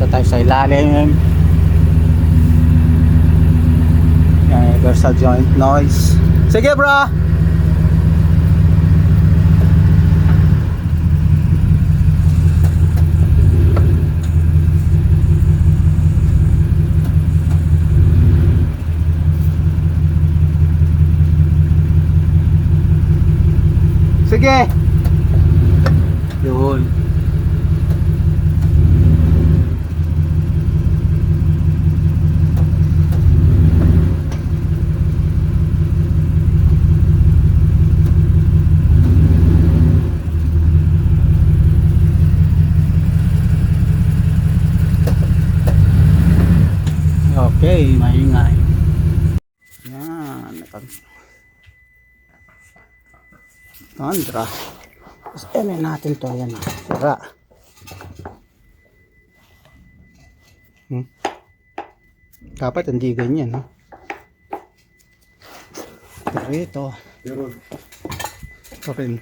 Dito tayo sa ilalim. Universal joint noise. Sige bro. Sige. Yun. Okay, maingay. Yan. Tandra. Tapos natin to. Ayan na. Sira. Dapat hindi ganyan. No? Pero ito. Ito rin.